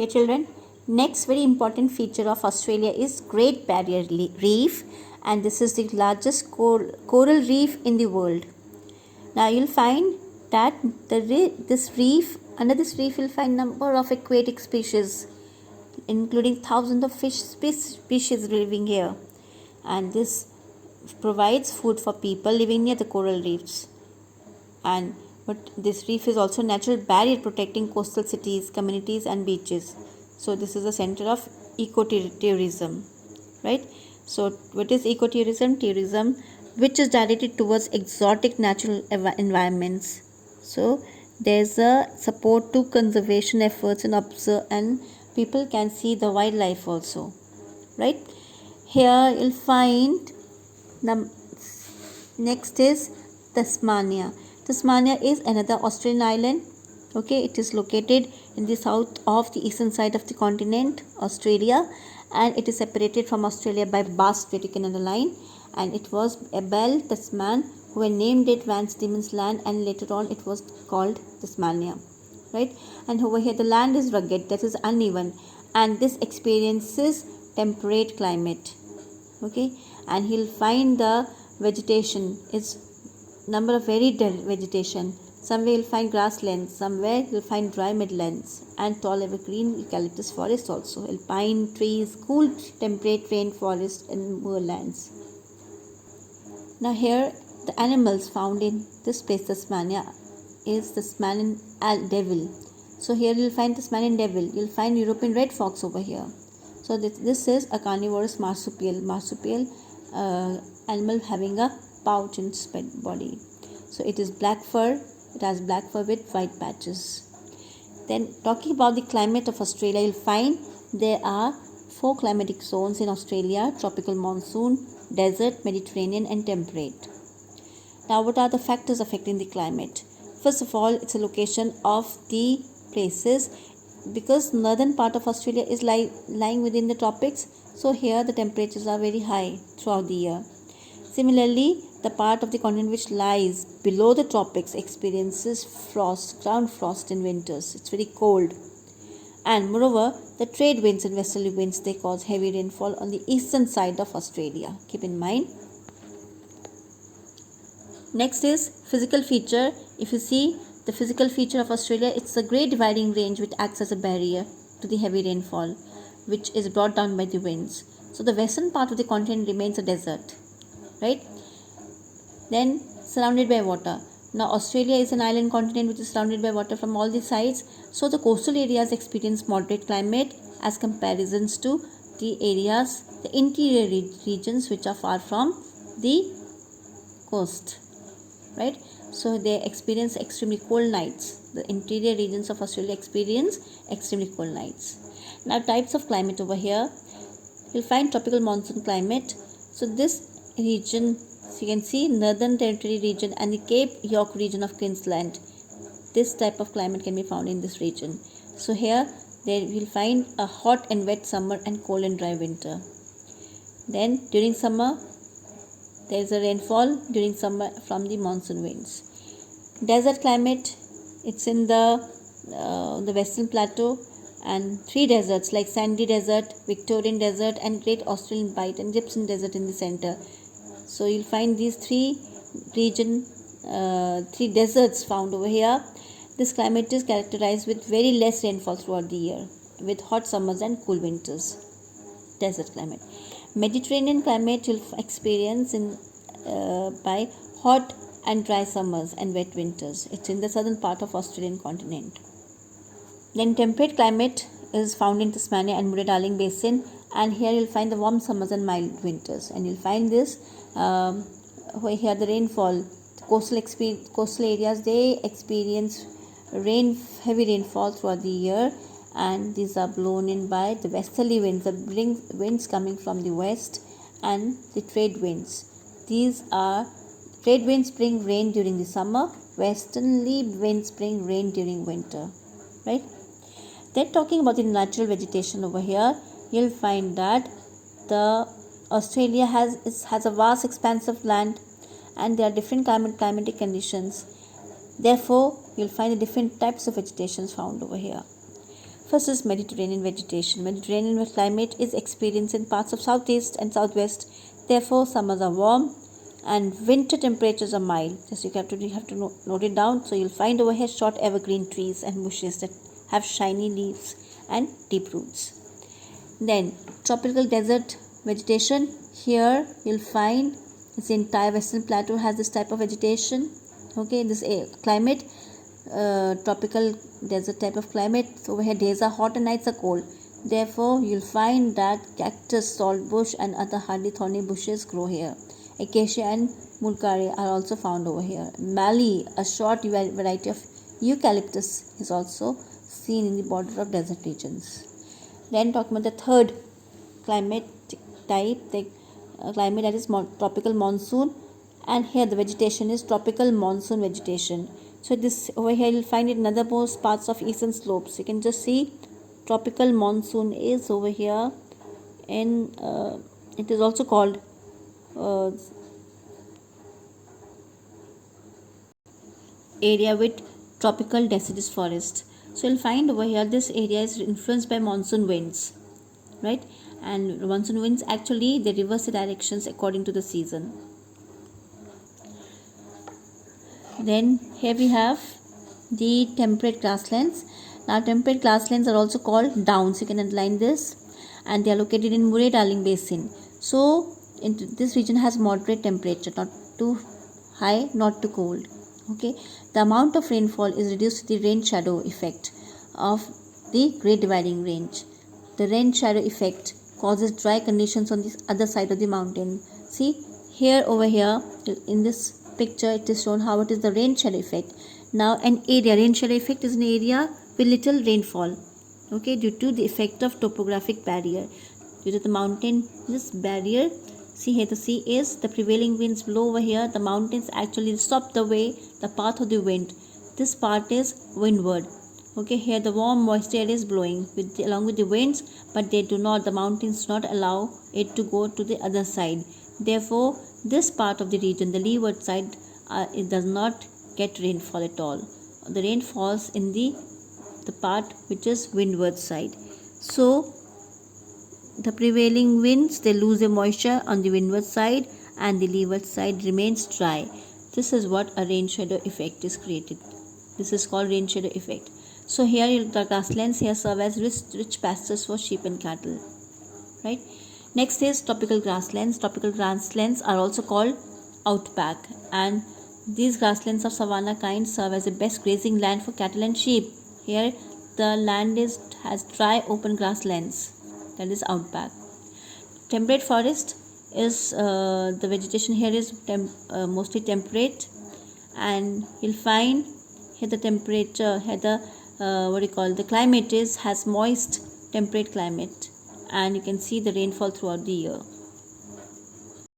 Dear children, next very important feature of Australia is Great Barrier Reef, and this is the largest coral reef in the world. Now you'll find that this reef, under this reef you'll find number of aquatic species, including thousands of fish species living here, and this provides food for people living near the coral reefs. But this reef is also a natural barrier protecting coastal cities, communities and beaches. So this is a center of ecotourism, right? So what is ecotourism? Tourism which is directed towards exotic natural environments. So there's a support to conservation efforts and people can see the wildlife also, right? Here you'll find the next is Tasmania. Tasmania is another Australian island. Okay, it is located in the south of the eastern side of the continent, Australia, and it is separated from Australia by vast Great Canadian Line. And it was Abel Tasman who named it Van Diemen's Land, and later on it was called Tasmania, right? And over here the land is rugged, that is uneven, and this experiences temperate climate. Okay, and he'll find the vegetation is number of varied vegetation. Somewhere you'll find grasslands, somewhere you'll find dry midlands and tall evergreen eucalyptus forest also, alpine trees, cool temperate rainforest and moorlands. Now here the animals found in this place Tasmania is Tasmanian devil. So here you'll find Tasmanian devil, you'll find European red fox over here. So this is a carnivorous marsupial animal having a pouch in its body. So it is black fur, it has black fur with white patches. Then talking about the climate of Australia, you'll find there are 4 climatic zones in Australia: tropical monsoon, desert, Mediterranean and temperate. Now what are the factors affecting the climate? First of all, it's a location of the places, because northern part of Australia is lying within the tropics, so here the temperatures are very high throughout the year. Similarly, the part of the continent which lies below the tropics experiences ground frost in winters. It's very cold. And moreover, the trade winds and westerly winds, they cause heavy rainfall on the eastern side of Australia. Keep in mind. Next is physical feature. If you see the physical feature of Australia, it's a great dividing range which acts as a barrier to the heavy rainfall, which is brought down by the winds. So the western part of the continent remains a desert, right? Then surrounded by water. Now Australia is an island continent which is surrounded by water from all the sides. So the coastal areas experience moderate climate as comparisons to the areas, the interior regions which are far from the coast, right? So they experience extremely cold nights. The interior regions of Australia experience extremely cold nights. Now types of climate over here, you'll find tropical monsoon climate. So this region, so you can see Northern Territory region and the Cape York region of Queensland. This type of climate can be found in this region. So here there you will find a hot and wet summer and cold and dry winter. Then during summer there is a rainfall during summer from the monsoon winds. Desert climate, it's in the Western Plateau, and 3 deserts like Sandy Desert, Victorian Desert and Great Australian Bight and Gypsum Desert in the center. So you'll find these 3 deserts found over here. This climate is characterized with very less rainfall throughout the year, with hot summers and cool winters. Desert climate. Mediterranean climate you'll experience by hot and dry summers and wet winters. It's in the southern part of Australian continent. Then temperate climate is found in Tasmania and Murray-Darling Basin, and here you'll find the warm summers and mild winters. And you'll find this where here the rainfall, the coastal areas, they experience heavy rainfall throughout the year, and these are blown in by the westerly winds, the winds coming from the west, and the trade winds. Trade winds bring rain during the summer, westerly winds bring rain during winter, right? Then talking about the natural vegetation over here, you'll find that the Australia has a vast expanse of land, and there are different climatic conditions. Therefore, you'll find the different types of vegetations found over here. First is Mediterranean vegetation. Mediterranean climate is experienced in parts of southeast and southwest. Therefore, summers are warm and winter temperatures are mild. Just you have to note it down. So you'll find over here short evergreen trees and bushes that have shiny leaves and deep roots. Then tropical desert vegetation. Here you'll find the entire western plateau has this type of vegetation. Okay, this climate, tropical desert type of climate. So over here days are hot and nights are cold. Therefore, you'll find that cactus, saltbush and other hardy thorny bushes grow here. Acacia and mulgari are also found over here. Mallee, a short variety of eucalyptus, is also seen in the border of desert regions. Then talking about the third climate type, the climate that is tropical monsoon, and here the vegetation is tropical monsoon vegetation. So this over here you'll find it in other most parts of eastern slopes. You can just see tropical monsoon is over here, and it is also called area with tropical deciduous forest. So you'll find over here this area is influenced by monsoon winds, right? And monsoon winds actually they reverse the directions according to the season. Then here we have the temperate grasslands. Now temperate grasslands are also called downs. You can underline this, and they are located in Murray-Darling Basin. So this region has moderate temperature, not too high, not too cold. Okay, the amount of rainfall is reduced to the rain shadow effect of the Great Dividing Range. The rain shadow effect causes dry conditions on the other side of the mountain. See here over here in this picture it is shown how it is the rain shadow effect. Now an area, rain shadow effect is an area with little rainfall, okay, due to the effect of topographic barrier. Due to the mountain this barrier, see here the sea is, the prevailing winds blow over here, the mountains actually stop the way, the path of the wind. This part is windward. Okay, here the warm moist air is blowing along with the winds, but they do not, the mountains do not allow it to go to the other side. Therefore, this part of the region, the leeward side, it does not get rainfall at all. The rain falls in the part which is windward side. So the prevailing winds, they lose their moisture on the windward side and the leeward side remains dry. This is what a rain shadow effect is created. This is called rain shadow effect. So here the grasslands here serve as rich pastures for sheep and cattle, right? Next is tropical grasslands. Tropical grasslands are also called outback, and these grasslands of savanna kind serve as the best grazing land for cattle and sheep. Here the land has dry open grasslands, that is outback. Temperate forest is the vegetation here is mostly temperate, and you'll find here the temperature here the climate has moist temperate climate, and you can see the rainfall throughout the year.